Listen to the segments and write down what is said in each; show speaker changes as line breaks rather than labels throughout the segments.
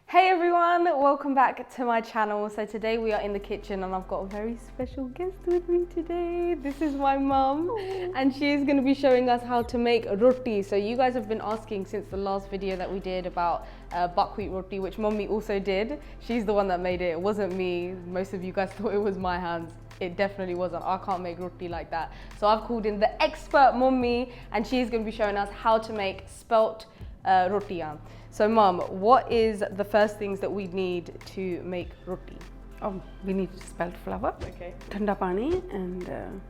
Hey everyone, welcome back to my channel. So today we are in the kitchen and I've got a very special guest with me today. This is my mum and she is going to be showing us how to make roti. So you guys have been asking since the last video that we did about buckwheat roti, which mummy also did. She's the one that made it. It wasn't me. Most of you guys thought it was my hands. It definitely wasn't. I can't make roti like that. So I've called in the expert mummy and she's going to be showing us how to make spelt roti. So mum, what is the first things that we need to make roti?
Oh, we need spelt flour,
Okay.
thanda pani and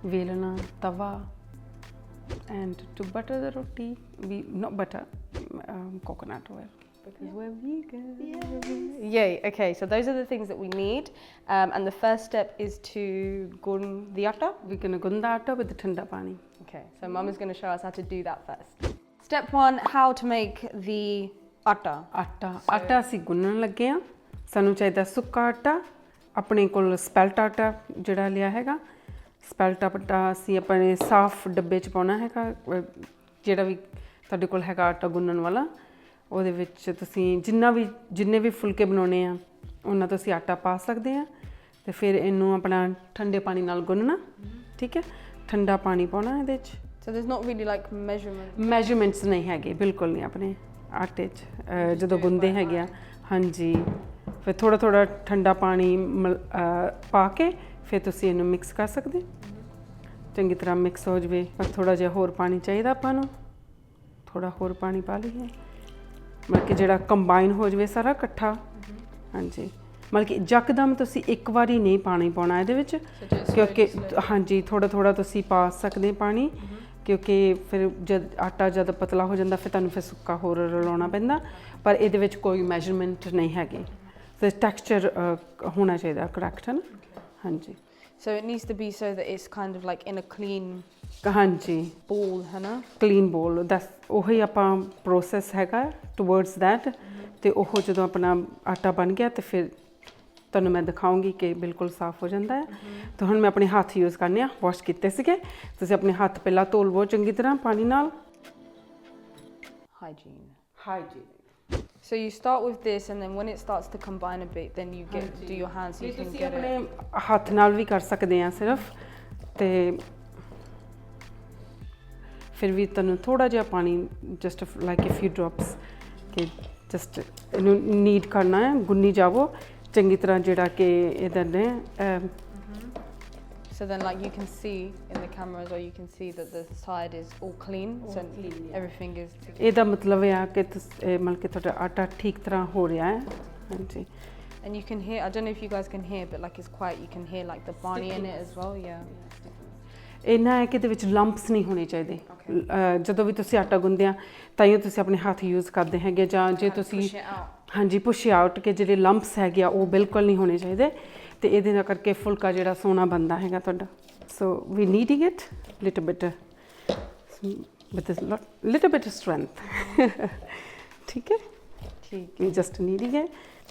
velana, tawa, and to butter the roti, not butter, coconut oil.
Because we're vegan. Yay, okay, so those are the things that we need. And the first step is to gun the atta.
We're going to gun the atta with the thanda pani.
Okay, so mum is going to show us how to do that first. Step one, how to make the atta.
आटा ਅਸੀਂ ਗੁੰਨਣ ਲੱਗੇ ਆ ਸਾਨੂੰ ਚਾਹੀਦਾ ਸੁੱਕਾ ਆਟਾ ਆਪਣੇ ਕੋਲ ਸਪੈਲਟ ਆਟਾ ਜਿਹੜਾ ਲਿਆ ਹੈਗਾ ਸਪੈਲਟ ਆਟਾ ਅਸੀਂ ਆਪਣੇ ਸਾਫ਼ ਡੱਬੇ 'ਚ ਪਾਉਣਾ ਹੈਗਾ ਜਿਹੜਾ ਵੀ ਤੁਹਾਡੇ ਕੋਲ ਹੈਗਾ ਆਟਾ ਗੁੰਨਣ ਵਾਲਾ ਉਹਦੇ ਵਿੱਚ ਤੁਸੀਂ ਜਿੰਨੇ ਵੀ ਫੁਲਕੇ ਬਣਾਉਣੇ ਆ ਉਹਨਾਂ ਤੋਂ ਅਸੀਂ ਆਟਾ ਪਾ ਸਕਦੇ ਆ ਤੇ ਫਿਰ ਇਹਨੂੰ ਆਪਣਾ ਠੰਡੇ ਪਾਣੀ ਨਾਲ ਗੁੰਨਣਾ ਠੀਕ ਹੈ ਠੰਡਾ ਪਾਣੀ ਪਾਉਣਾ ਇਹਦੇ 'ਚ
So there's not really like
measurements ਨਹੀਂ ਹੈਗੇ ਬਿਲਕੁਲ ਨਹੀਂ ਆਪਣੇ ਆਟੇ 'ਚ ਜਦੋਂ ਗੁੰਨਦੇ ਹੈਗੇ ਆ ਹਾਂਜੀ ਫਿਰ ਥੋੜਾ ਠੰਡਾ ਪਾਣੀ ਪਾ ਕੇ ਫਿਰ ਤੁਸੀਂ ਇਹਨੂੰ ਮਿਕਸ ਕਰ ਸਕਦੇ ਚੰਗੀ ਤਰ੍ਹਾਂ ਮਿਕਸ ਹੋ ਜਵੇ ਪਰ ਥੋੜਾ ਜਿਹਾ ਹੋਰ ਪਾਣੀ ਚਾਹੀਦਾ ਆਪਾਂ ਨੂੰ ਥੋੜਾ ਹੋਰ ਪਾਣੀ ਪਾ ਲਈਏ ਮਤਲਬ ਕਿ ਜਿਹੜਾ ਕੰਬਾਈਨ ਹੋ ਜਵੇ ਸਾਰਾ ਇਕੱਠਾ ਹਾਂਜੀ ਮਤਲਬ ਕਿ ਯਕਦਮ ਤੁਸੀਂ ਇੱਕ ਵਾਰੀ ਨਹੀਂ ਪਾਣੀ ਪਾਉਣਾ ਇਹਦੇ ਵਿੱਚ ਕਿਉਂਕਿ ਹਾਂਜੀ ਥੋੜਾ ਤੁਸੀਂ ਪਾ ਸਕਦੇ ਪਾਣੀ ਕਿਉਂਕਿ ਫਿਰ ਜਦ ਪਤਲਾ ਹੋ ਜਾਂਦਾ ਫਿਰ ਤੁਹਾਨੂੰ ਫਿਰ ਸੁੱਕਾ ਹੋਰ ਰਲਾਉਣਾ ਪੈਂਦਾ ਪਰ ਇਹਦੇ ਵਿੱਚ ਕੋਈ ਮੈਜ਼ਰਮੈਂਟ ਨਹੀਂ ਹੈਗੀ ਤੇ ਟੈਕਸਚਰ ਹੋਣਾ ਚਾਹੀਦਾ ਕਰੈਕਟ ਹੈ ਨਾ ਹਾਂਜੀ
So it needs to be so that it's kind of like in a clean
ਹਾਂਜੀ
bowl ਹੈ ਨਾ
ਕਲੀਨ ਬੋਲ ਦੈਟਸ ਉਹੀ ਆਪਾਂ ਪ੍ਰੋਸੈਸ ਹੈਗਾ ਟੁਵਰਡਸ ਦੈਟ ਤੇ ਉਹ ਜਦੋਂ ਆਪਣਾ ਆਟਾ ਬਣ ਗਿਆ ਤੇ ਫਿਰ ਤੁਹਾਨੂੰ ਮੈਂ ਦਿਖਾਉਂਗੀ ਕਿ ਬਿਲਕੁਲ ਸਾਫ਼ ਹੋ ਜਾਂਦਾ ਹੈ ਤਾਂ ਹੁਣ ਮੈਂ ਆਪਣੇ ਹੱਥ ਯੂਜ਼ ਕਰਨੇ ਆ ਵਾਸ਼ ਕੀਤੇ ਸੀਗੇ ਤੁਸੀਂ ਆਪਣੇ ਹੱਥ ਪਹਿਲਾਂ ਧੋ ਲਵੋ ਚੰਗੀ ਤਰ੍ਹਾਂ ਪਾਣੀ ਨਾਲ hygiene
So you start with this and then when it starts to combine a bit then you do your hands so you can get it
ਆਪਣੇ ਹੱਥ ਨਾਲ ਵੀ ਕਰ ਸਕਦੇ ਆ ਸਿਰਫ ਤੇ ਫਿਰ ਵੀ ਤੁਹਾਨੂੰ ਥੋੜਾ ਜਿਹਾ ਪਾਣੀ just like a few drops ਕਿ ਜਸਟ ਇਹਨੂੰ ਨੀਡ ਕਰਨਾ ਹੈ ਗੁੰਨੀ ਜਾਵੋ ਚੰਗੀ ਤਰ੍ਹਾਂ ਜਿਹੜਾ ਕਿ ਇਹਦਾ ਨੇ
So then like you can see in the camera as well, you can see that the side is all clean, so everything is together.
ਇਹਦਾ ਮਤਲਬ ਹੈ ਕਿ ਮਤਲਬ ਕਿ ਤੁਹਾਡਾ ਆਟਾ ਠੀਕ ਤਰ੍ਹਾਂ ਹੋ ਰਿਹਾ ਹੈ ਹਾਂਜੀ
And you can hear, I don't know if you guys can hear, but like it's quite, you can hear like the barley in it as well,
ਇਹਨਾਂ ਹੈ ਕਿ ਇਹਦੇ ਵਿੱਚ ਲੰਪਸ ਨਹੀਂ ਹੋਣੇ ਚਾਹੀਦੇ ਜਦੋਂ ਵੀ ਤੁਸੀਂ ਆਟਾ ਗੁੰਨਦੇ ਆ ਤਾਂ ਹੀ ਤੁਸੀਂ ਆਪਣੇ ਹੱਥ ਯੂਜ਼ ਕਰਦੇ ਹੈਗੇ ਜਾਂ ਜੇ ਤੁਸੀਂ ਹਾਂਜੀ ਪੁਸ਼ ਆਊਟ ਕਿ ਜਿਹੜੇ ਲੰਪਸ ਹੈਗੇ ਆ ਉਹ ਬਿਲਕੁਲ ਨਹੀਂ ਹੋਣੇ ਚਾਹੀਦੇ ਤੇ ਇਹਦੇ ਨਾਲ ਕਰਕੇ ਫੁਲਕਾ ਜਿਹੜਾ ਸੋਹਣਾ ਬਣਦਾ ਹੈਗਾ ਤੁਹਾਡਾ so we needing it little bit with little bit strength ਠੀਕ ਹੈ ਠੀਕ ਹੈ ਜਸਟ ਨੀਡਿੰਗ ਹੈ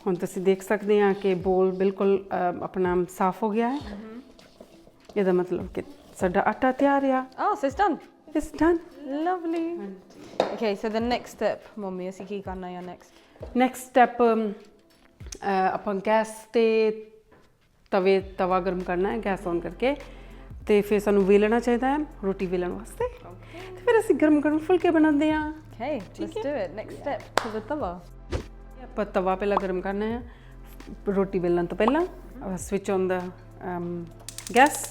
ਹੁਣ ਤੁਸੀਂ ਦੇਖ ਸਕਦੇ ਆ ਕਿ ਬੋਲ ਬਿਲਕੁਲ ਆਪਣਾ ਸਾਫ਼ ਹੋ ਗਿਆ ਹੈ ਇਹਦਾ ਮਤਲਬ ਕਿ ਸਾਡਾ ਆਟਾ ਤਿਆਰ ਆ
Oh, so it's done.
It's done.
Lovely. Okay, so the next step, mommy, ਅਸੀਂ ਕੀ ਕਰਨਾ ਹੈ
next step ਆਪਾਂ ਗੈਸ ਤੇ ਤਵਾ ਗਰਮ ਕਰਨਾ ਹੈ ਗੈਸ ਔਨ ਕਰਕੇ ਤੇ ਫਿਰ ਸਾਨੂੰ ਵੇਲਣਾ ਚਾਹੀਦਾ ਹੈ ਰੋਟੀ ਵੇਲਣ ਵਾਸਤੇ ਤੇ ਫਿਰ ਅਸੀਂ ਗਰਮ ਫੁਲਕੇ ਬਣਾਉਂਦੇ ਆ
Okay, let's do it. Next step to the tawa.
ਆਪਾਂ ਤਵਾ ਪਹਿਲਾਂ ਗਰਮ ਕਰਨਾ ਹੈ ਰੋਟੀ ਵੇਲਣ ਤੋਂ ਪਹਿਲਾਂ switch on the gas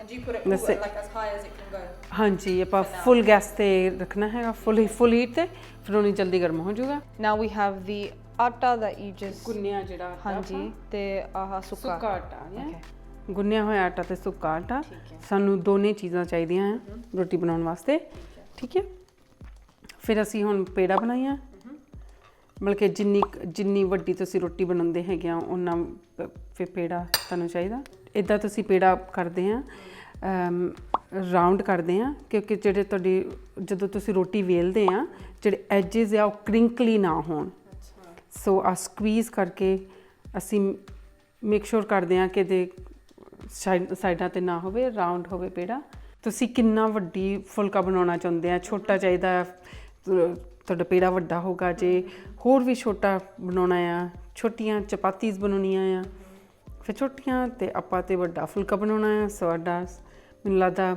And do you put it like as high as it can go?
ਹਾਂਜੀ ਆਪਾਂ ਫੁੱਲ ਗੈਸ ਤੇ ਰੱਖਣਾ ਹੈਗਾ ਫੁੱਲ ਹੀਟ ਤੇ ਫਿਰ ਉਹਨੀ ਜਲਦੀ ਗਰਮ ਹੋ ਜਾਊਗਾ
Now we have the atta that you just
ਗੁੰਨਿਆ ਜਿਹੜਾ
ਹਾਂਜੀ ਤੇ ਆਹ ਸੁੱਕਾ
ਆਟਾ ਗੁੰਨਿਆ ਹੋਇਆ ਆਟਾ ਤੇ ਸੁੱਕਾ ਆਟਾ ਸਾਨੂੰ ਦੋਨੇ ਚੀਜ਼ਾਂ ਚਾਹੀਦੀਆਂ ਹੈ ਰੋਟੀ ਬਣਾਉਣ ਵਾਸਤੇ ਠੀਕ ਹੈ ਫਿਰ ਅਸੀਂ ਹੁਣ ਪੇੜਾ ਬਣਾਈਆਂ ਮਤਲਬ ਕਿ ਜਿੰਨੀ ਵੱਡੀ ਤੁਸੀਂ ਰੋਟੀ ਬਣਾਉਂਦੇ ਹੈਗੇ ਆ ਉਹਨਾਂ ਫਿਰ ਪੇੜਾ ਤੁਹਾਨੂੰ ਚਾਹੀਦਾ ਇੱਦਾਂ ਤੁਸੀਂ ਪੇੜਾ ਕਰਦੇ ਆ ਰਾਉਂਡ ਕਰਦੇ ਆ ਕਿਉਂਕਿ ਜਿਹੜੇ ਤੁਹਾਡੀ ਜਦੋਂ ਤੁਸੀਂ ਰੋਟੀ ਵੇਲਦੇ ਆ ਜਿਹੜੇ ਐਜਸ ਆ ਉਹ ਕ੍ਰਿੰਕਲੀ ਨਾ ਹੋਣ ਸੋ ਆ ਸਕਵੀਜ਼ ਕਰਕੇ ਅਸੀਂ ਮੇਕ ਸ਼ੋਰ ਕਰਦੇ ਆ ਕਿ ਦੇ ਸਾਈਡਾਂ ਤੇ ਨਾ ਹੋਵੇ ਰਾਉਂਡ ਹੋਵੇ ਪੇੜਾ ਤੁਸੀਂ ਕਿੰਨਾ ਵੱਡੀ ਫੁਲਕਾ ਬਣਾਉਣਾ ਚਾਹੁੰਦੇ ਆ ਛੋਟਾ ਚਾਹੀਦਾ ਤੁਹਾਡਾ ਪੇੜਾ ਵੱਡਾ ਹੋਗਾ, ਜੇ ਹੋਰ ਵੀ ਛੋਟਾ ਬਣਾਉਣਾ ਆ, ਛੋਟੀਆਂ ਚਪਾਤੀਜ਼ ਬਣਾਉਣੀਆਂ ਆ, ਫਿਰ ਛੋਟੀਆਂ ਤੇ ਆਪਾਂ ਤੇ ਵੱਡਾ ਫੁਲਕਾ ਬਣਾਉਣਾ ਆ। ਸੋ ਸਾਡਾ ਮੈਨੂੰ ਲੱਗਦਾ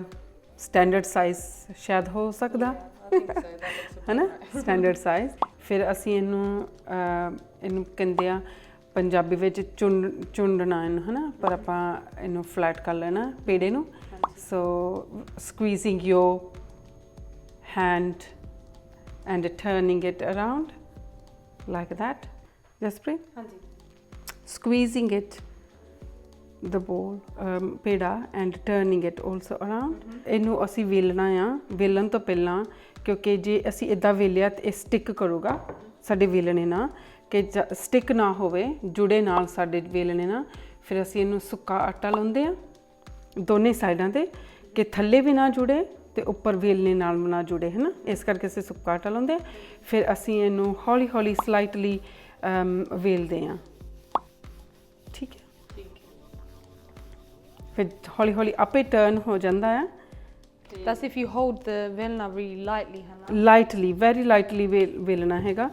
ਸਟੈਂਡਰਡ ਸਾਈਜ਼ ਸ਼ਾਇਦ ਹੋ ਸਕਦਾ ਹੈ ਨਾ, ਸਟੈਂਡਰਡ ਸਾਈਜ਼। ਫਿਰ ਅਸੀਂ ਇਹਨੂੰ ਕਹਿੰਦੇ ਆ ਪੰਜਾਬੀ ਵਿੱਚ ਚੁੰਡਣਾ ਇਹਨੂੰ ਹੈ ਨਾ, ਪਰ ਆਪਾਂ ਇਹਨੂੰ ਫਲੈਟ ਕਰ ਲੈਣਾ ਪੇੜੇ ਨੂੰ। ਸੋ ਸਕਵੀਜ਼ਿੰਗ ਯੋਰ hand and turning it around like that. Jaspreet? Squeezing it, the bowl, peda, and turning it also around. ਇਹਨੂੰ ਅਸੀਂ ਵੇਲਣਾ ਆ। ਵੇਲਣ ਤੋਂ ਪਹਿਲਾਂ ਕਿਉਂਕਿ ਜੇ ਅਸੀਂ ਇੱਦਾਂ ਵੇਲਿਆ ਤੇ ਇਹ ਸਟਿਕ ਕਰੂਗਾ ਸਾਡੇ ਵੇਲਣੇ ਨਾਲ, ਕਿ ਸਟਿਕ ਨਾ ਹੋਵੇ, ਜੁੜੇ ਨਾਲ ਸਾਡੇ ਵੇਲਣੇ ਨਾਲ। ਫਿਰ ਅਸੀਂ ਇਹਨੂੰ ਸੁੱਕਾ ਆਟਾ ਲਾਉਂਦੇ ਆ ਦੋਨੇ ਸਾਈਡਾਂ ਤੇ, ਕਿ ਥੱਲੇ ਵੀ ਨਾ ਜੁੜੇ ਤੇ ਉੱਪਰ ਵੇਲਣੇ ਨਾਲ ਨਾ ਜੁੜੇ, ਹੈ ਨਾ। ਇਸ ਕਰਕੇ ਅਸੀਂ ਸੁੱਕਾ ਆਟਾ ਲਾਉਂਦੇ ਆ। ਫਿਰ ਅਸੀਂ ਇਹਨੂੰ ਹੌਲੀ ਹੌਲੀ ਸਲਾਈਟਲੀ ਵੇਲਦੇ ਆ, ਠੀਕ ਹੈ। ਫਿਰ ਹੌਲੀ ਹੌਲੀ ਆਪੇ ਟਰਨ ਹੋ ਜਾਂਦਾ ਆ।
That's if you hold the velna really lightly, है ना?
ਲਾਈਟਲੀ, ਵੈਰੀ ਲਾਈਟਲੀ ਵੇਲਣਾ ਹੈਗਾ,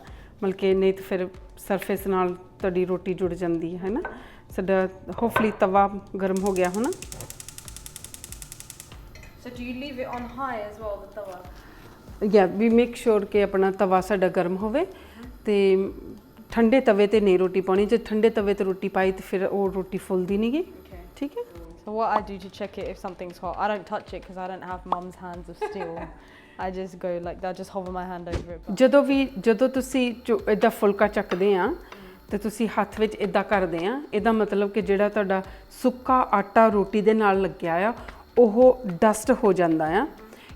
ਮਤਲਬ ਕਿ ਨਹੀਂ ਤਾਂ ਫਿਰ ਸਰਫੇਸ ਨਾਲ ਤੁਹਾਡੀ ਰੋਟੀ ਜੁੜ ਜਾਂਦੀ ਹੈ ਨਾ। ਸਾਡਾ ਹੋਪਫੁਲੀ ਤਵਾ ਗਰਮ ਹੋ ਗਿਆ ਹੋਣਾ।
So do you leave it on high as well, the tawa?
Yeah, we make sure ਕਿ ਆਪਣਾ ਤਵਾ ਸਾਡਾ ਗਰਮ ਹੋਵੇ। ਤੇ ਠੰਡੇ ਤਵੇ ਤੇ ਨਹੀਂ ਰੋਟੀ ਪਾਉਣੀ। ਜੇ ਠੰਡੇ ਤਵੇ ਤੇ ਰੋਟੀ ਪਾਈ ਤੇ ਫਿਰ ਉਹ ਰੋਟੀ ਫੁੱਲਦੀ ਨਹੀਂ ਗੀ, ਠੀਕ ਹੈ।
So what I do to check it if something's hot, I don't touch it because I don't have mum's hands of steel. I just go like that, just hover my hand over it.
ਜਦੋਂ ਤੁਸੀਂ ਇਦਾਂ ਫੁਲਕਾ ਚੱਕਦੇ ਆ ਤੇ ਤੁਸੀਂ ਹੱਥ ਵਿੱਚ ਇਦਾਂ ਕਰਦੇ ਆ, ਇਹਦਾ ਮਤਲਬ ਕਿ ਜਿਹੜਾ ਤੁਹਾਡਾ ਸੁੱਕਾ ਆਟਾ ਰੋਟੀ ਦੇ ਨਾਲ ਲੱਗਿਆ ਆ ਉਹ ਡਸਟ ਹੋ ਜਾਂਦਾ ਆ,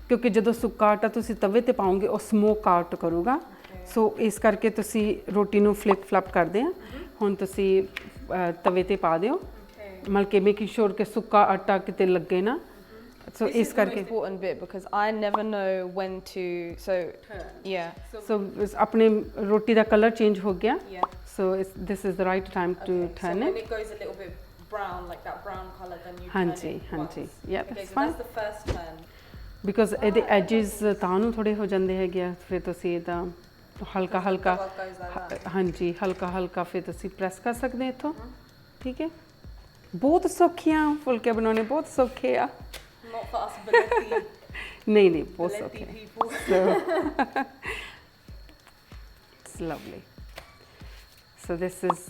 ਕਿਉਂਕਿ ਜਦੋਂ ਸੁੱਕਾ ਆਟਾ ਤੁਸੀਂ ਤਵੇ ਤੇ ਪਾਓਗੇ ਉਹ ਸਮੋਕ ਆਊਟ ਕਰੂਗਾ। ਸੋ ਇਸ ਕਰਕੇ ਤੁਸੀਂ ਰੋਟੀ ਨੂੰ ਫਲਿਪ ਫਲਪ ਕਰਦੇ ਆ। ਹੁਣ ਤੁਸੀਂ ਤਵੇ ਤੇ ਪਾ ਦਿਓ, ਮਤਲਬ ਕਿ ਮੇਕਿੰਗ ਸ਼ੋਰ ਕਿ ਸੁੱਕਾ ਆਟਾ ਕਿਤੇ ਲੱਗੇ ਨਾ। ਸੋ ਇਸ ਕਰਕੇ
important bit because I never know when to
ਆਪਣੇ ਰੋਟੀ ਦਾ ਕਲਰ ਚੇਂਜ ਹੋ ਗਿਆ। ਸੋ this is the right time to turn it.
When it goes a little bit brown, like that brown color, then you
ਹਾਂਜੀ ਹਾਂਜੀ, yeah, that's fine.
That's the first turn.
Because ਇਹਦੇ edges ਤਾਂ ਨੂੰ ਥੋੜੇ ਹੋ ਜਾਂਦੇ ਹੈਗੇ ਆ, ਫਿਰ ਤੁਸੀਂ ਇਹਦਾ ਹਲਕਾ ਹਲਕਾ, ਹਾਂਜੀ ਹਲਕਾ ਹਲਕਾ ਫਿਰ ਤੁਸੀਂ ਪ੍ਰੈਸ ਕਰ ਸਕਦੇ ਇੱਥੋਂ, ਠੀਕ ਹੈ। ਬਹੁਤ ਸੌਖੀਆਂ ਫੁਲਕੇ ਬਣਾਉਣੇ, ਬਹੁਤ ਸੌਖੇ ਆ।
Not for us Baleti.
ਨਹੀਂ ਨਹੀਂ, ਬਹੁਤ ਸੌਖੇ।
people.
It's lovely. So this is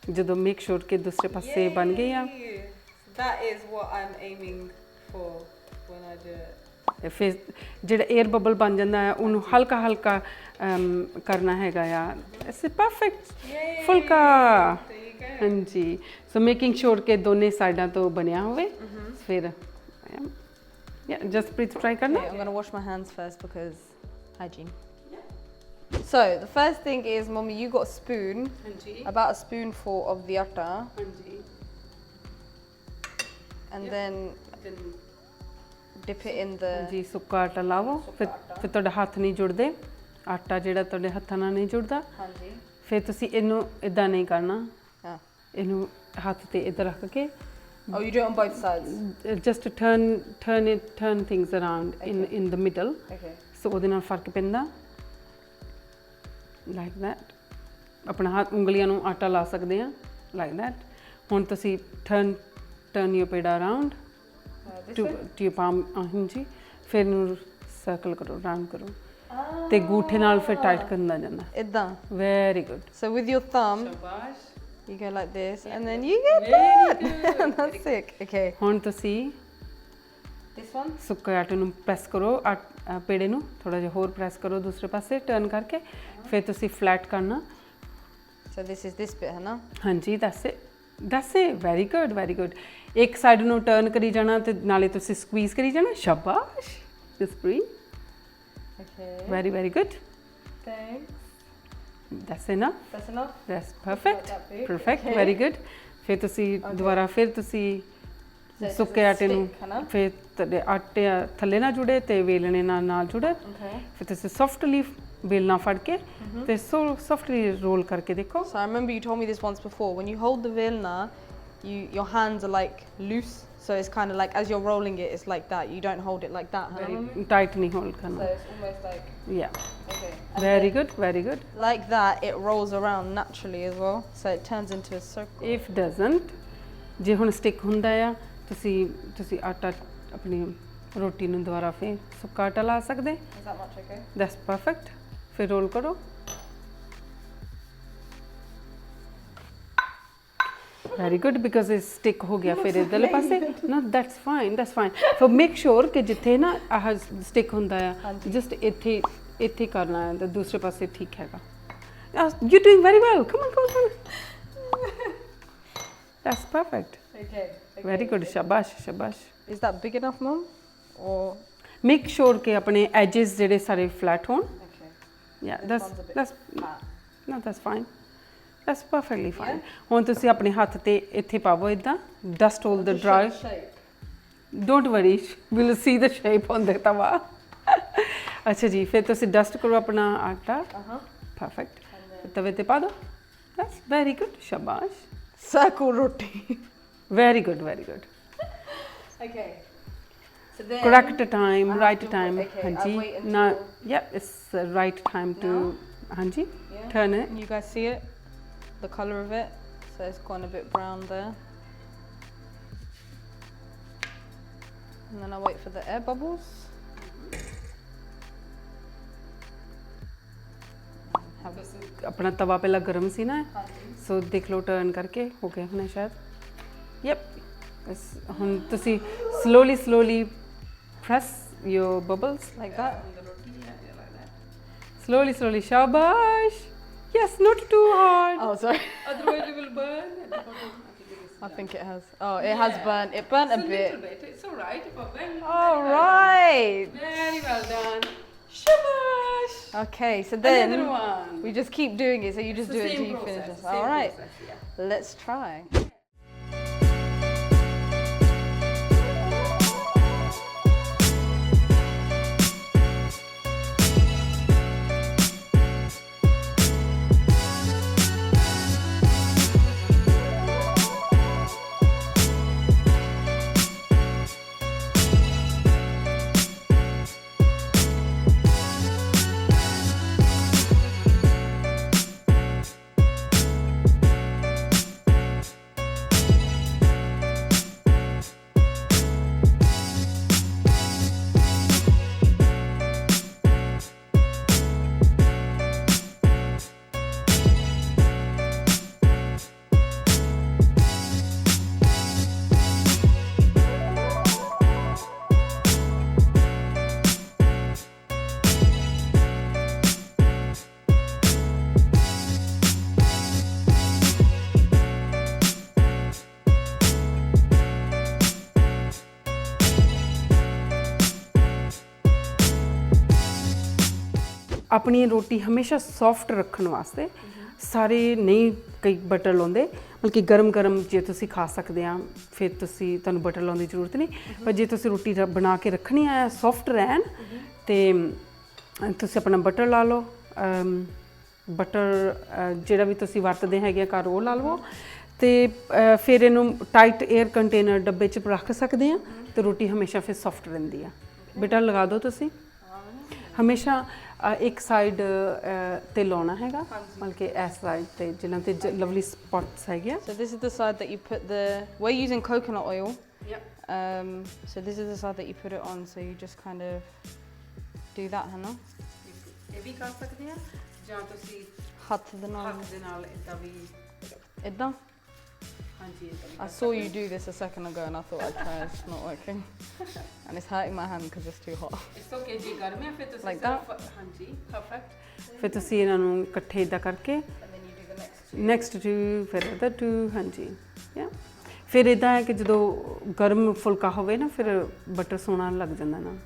ਜਦੋਂ ਮੇਕ ਸ਼ੋਰ ਕਿ ਦੂਸਰੇ ਪਾਸੇ ਬਣ ਗਏ ਆ।
That is what I'm aiming for when I do it.
ਫਿਰ ਜਿਹੜਾ 에ਅਰ ਬਬਲ ਬਣ ਜਾਂਦਾ ਹੈ ਉਹਨੂੰ ਹਲਕਾ ਹਲਕਾ ਕਰਨਾ ਹੈਗਾ ਆ। ਇਟਸ ਪਰਫੈਕਟ ਫੁਲਕਾ। ਹਾਂਜੀ, ਸੋ ਮੇਕਿੰਗ ਸ਼ੋਰ ਕਿ ਦੋਨੇ ਸਾਈਡਾਂ ਤੋਂ ਬਣਿਆ ਹੋਵੇ। ਫਿਰ ਜਸਪ੍ਰੀਤ ਟਰਾਈ ਕਰਨਾ।
I'm going to wash my hands first because hygiene. So the first thing is, Mommy, you got a spoon, about a spoonful of the atta, and then dip it in the
ਜੀ ਸੁੱਕਾ ਆਟਾ ਲਾਵੋ। ਫਿਰ ਤੁਹਾਡਾ ਹੱਥ ਨਹੀਂ ਜੁੜਦੇ, ਆਟਾ ਜਿਹੜਾ ਤੁਹਾਡੇ ਹੱਥਾਂ ਨਾਲ ਨਹੀਂ ਜੁੜਦਾ।
ਹਾਂਜੀ।
ਫਿਰ ਤੁਸੀਂ ਇਹਨੂੰ ਇਦਾਂ ਨਹੀਂ ਕਰਨਾ, ਇਹਨੂੰ ਹੱਥ ਤੇ ਇੱਧਰ ਰੱਖ ਕੇ।
Oh, you do it on both sides?
Just to turn things around in the middle.
Okay.
So ਉਹਦੇ ਨਾਲ ਫਰਕ ਪੈਂਦਾ। Like that. ਆਪਣਾ ਹੱਥ ਉਂਗਲੀਆਂ ਨੂੰ ਆਟਾ ਲਾ ਸਕਦੇ ਆ, like that. ਹੁਣ ਤੁਸੀਂ turn your ਪੇੜਾ around to your palm, ਹਾਂਜੀ। ਫਿਰ ਇਹਨੂੰ ਸਰਕਲ ਕਰੋ, ਰਾਉਂਡ ਕਰੋ ਤੇ ਗੂਠੇ ਨਾਲ ਫਿਰ ਟਾਈਟ ਕਰਨਾ ਜਾਂਦਾ।
ਇੱਦਾਂ?
Very good.
So with your thumb, you go like this, and then you get that. That's sick. Okay.
ਹੁਣ ਤੁਸੀਂ
This one?
ਸੁੱਕੇ ਆਟੇ ਨੂੰ ਪ੍ਰੈਸ ਕਰੋ, ਪੇੜੇ ਨੂੰ ਥੋੜਾ ਜਿਹਾ ਹੋਰ ਪ੍ਰੈਸ ਕਰੋ ਦੂਸਰੇ ਪਾਸੇ ਟਰਨ ਕਰਕੇ। ਫਿਰ ਤੁਸੀਂ ਫਲੈਟ ਕਰਨਾ।
So this is this bit, ਹੈ ਨਾ?
ਹਾਂਜੀ, that's it. Very good, very good. ਇੱਕ ਸਾਈਡ ਨੂੰ ਟਰਨ ਕਰੀ ਜਾਣਾ ਤੇ ਨਾਲੇ ਤੁਸੀਂ ਸਕਵੀਜ਼ ਕਰੀ ਜਾਣਾ। ਸ਼ਾਬਾਸ਼ Jaspreet.
Okay.
Very, very good.
Thanks.
That's enough.
That's enough?
That's perfect.
That big.
Perfect.
Okay.
Very good. ਫਿਰ ਤੁਸੀਂ ਦੁਬਾਰਾ ਫਿਰ ਤੁਸੀਂ ਸੁੱਕੇ ਆਟੇ ਨੂੰ ਫਿਰ ਤੁਹਾਡੇ ਆਟੇ ਥੱਲੇ ਨਾ ਜੁੜੇ ਤੇ ਵੇਲਣੇ ਨਾਲ ਜੁੜੇ। ਫਿਰ ਤੁਸੀਂ ਸੌਫਟਲੀ ਵੇਲਣਾ ਫੜ ਕੇ ਤੇ ਸੌਫਟਲੀ ਰੋਲ ਕਰਕੇ ਦੇਖੋ।
So I remember you told me this once before. When you hold the velna, your hands are like loose, so it's kind of like as you're rolling it, it's like that. You don't hold it like that.
Very tight नहीं hold
So
करना.
it's almost like.
Yeah.
Okay.
Very good, very good.
Like that, it rolls around naturally as well, so it turns into a circle.
If doesn't, ਜੇ ਹੁਣ stick ਹੁੰਦਾ ਆ, ਤੁਸੀਂ ਆਟਾ ਆਪਣੀ ਰੋਟੀ ਨੂੰ ਦੁਬਾਰਾ ਫੇਰ ਸੁੱਕਾ ਆਟਾ ਲਾ ਸਕਦੇ.
Is that much okay?
That's perfect. ਫਿਰ roll ਕਰੋ. Very good, because it stick ਹੋ ਗਿਆ ਫਿਰ ਇਧਰਲੇ ਪਾਸੇ. No, that's fine. So make sure ਕਿ ਜਿੱਥੇ ਨਾ ਆਹ stick ਹੁੰਦਾ ਆ, just ਇੱਥੇ ਕਰਨਾ ਹੈ, ਤੇ ਦੂਸਰੇ ਪਾਸੇ ਠੀਕ ਹੈਗਾ. You're doing very well. Come on. That's perfect.
Okay.
Very good. Shabash.
Is that big enough, Mum? Or
Make sure ਕਿ ਆਪਣੇ edges ਜਿਹੜੇ ਸਾਰੇ flat ਹੋਣ.
okay.
Yeah,
This one's a bit
no, that's fine. That's perfectly fine. ਹੁਣ ਤੁਸੀਂ ਆਪਣੇ ਹੱਥ ਤੇ ਇੱਥੇ ਪਾਵੋ ਇਦਾਂ. Dust all the dry.
shape.
Don't worry, we'll see the shape on the tawa. ਅੱਛਾ ਜੀ, ਫਿਰ ਤੁਸੀਂ ਡਸਟ ਕਰੋ ਆਪਣਾ ਆਟਾ. Perfect. ਤਵੇ ਤੇ ਪਾ ਦਿਓ. That's very good. Shabash.
Circle roti.
Very good.
Okay. So then.
Correct time, right time.
Okay,
Hanji.
I'll wait until.
Now, yeah, it's the right time to. Hanji.
Yeah.
Turn it.
You guys see it? The color of it. So it's gone a bit brown there. And then I wait for the air bubbles.
अपना तवा पहला गरम सी ना, सो देख लो turn करके हो गया होना शायद. Yep. ਹੁਣ ਤੁਸੀਂ slowly press your bubbles
Like that.
slowly. Shabash. Yes, not too hard.
Oh, sorry.
Otherwise it will burn.
I think it has. Oh, it has burnt. It burnt a bit.
Little bit. It's all right.
All right.
Very well done. Shabash.
Okay, so then
Another one.
we just keep doing it. So you just
It's
do
the
it
same
till you finish
process,
it.
same
All right.
process, yeah.
Let's try.
ਆਪਣੀ ਰੋਟੀ ਹਮੇਸ਼ਾ soft ਰੱਖਣ ਵਾਸਤੇ ਸਾਰੇ ਨਹੀਂ ਕਈ butter ਲਾਉਂਦੇ, ਬਲਕਿ ਗਰਮ ਜੇ ਤੁਸੀਂ ਖਾ ਸਕਦੇ ਆ ਫਿਰ ਤੁਹਾਨੂੰ ਬਟਰ ਲਾਉਣ ਦੀ ਜ਼ਰੂਰਤ ਨਹੀਂ. ਪਰ ਜੇ ਤੁਸੀਂ ਰੋਟੀ ਬਣਾ ਕੇ ਰੱਖਣੀ ਆ ਸੌਫਟ ਰਹਿਣ ਤੇ ਤੁਸੀਂ ਆਪਣਾ ਬਟਰ ਲਾ ਲਓ. ਬਟਰ ਜਿਹੜਾ ਵੀ ਤੁਸੀਂ ਵਰਤਦੇ ਹੈਗੇ ਘਰ ਉਹ ਲਾ ਲਵੋ ਤੇ ਫਿਰ ਇਹਨੂੰ ਟਾਈਟ 에ਅਰ ਕੰਟੇਨਰ ਡੱਬੇ 'ਚ ਰੱਖ ਸਕਦੇ ਆ ਤੇ ਰੋਟੀ ਹਮੇਸ਼ਾ ਫਿਰ ਸੌਫਟ ਰਹਿੰਦੀ ਆ. ਬਟਰ ਲਗਾ ਦਿਓ ਤੁਸੀਂ ਹਮੇਸ਼ਾ ਇੱਕ ਸਾਈਡ ਤੇ ਲਾਉਣਾ ਹੈਗਾ, ਮਤਲਬ ਕਿ ਇਸ ਸਾਈਡ ਤੇ ਜਿਨ੍ਹਾਂ ਤੇ ਲਵਲੀ ਸਪੌਟਸ ਹੈਗੇ ਆ.
So this is the side that you put the, we're using coconut oil.
Yep.
So this is the side that you put it on, so you just kind of do that, है ना?
ਇਹ ਵੀ ਕਰ ਸਕਦੇ ਆ ਜਾਂ ਤੁਸੀਂ
ਹੱਥ ਦੇ ਨਾਲ
ਇਦਾਂ ਵੀ
ਇਦਾਂ.
ਹਾਂਜੀ
I saw you do this a second ago and I thought I'd try. It's not working. And it's hurting my hand because it's too hot.
It's okay ਜੀ ਗਰਮ ਹੈ ਫਿਰ ਤੁਸੀਂ
Like that?
ਹਾਂਜੀ ਪਰਫੈਕਟ. ਫਿਰ ਤੁਸੀਂ ਇਹਨਾਂ ਨੂੰ ਇਕੱਠੇ ਇਦਾਂ ਕਰਕੇ
And then you do the next two.
Next two ਫਿਰ ਅਦਰ ਟੂ. ਹਾਂਜੀ ਯਾ ਫਿਰ ਇਦਾਂ ਹੈ ਕਿ ਜਦੋਂ ਗਰਮ ਫੁਲਕਾ ਹੋਵੇ ਨਾ ਫਿਰ ਬਟਰ ਸੋਣਾ ਲੱਗ ਜਾਂਦਾ ਨਾ.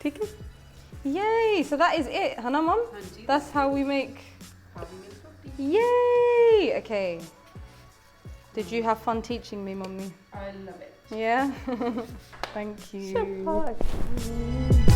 ਠੀਕ ਹੈ.
Yay! So that is it, Hannah, Mum?
Hanji.
That's how we make.
roti.
Yay! Okay. Did you have fun teaching me, Mummy?
I love it.
Yeah? Thank you.
Shabash.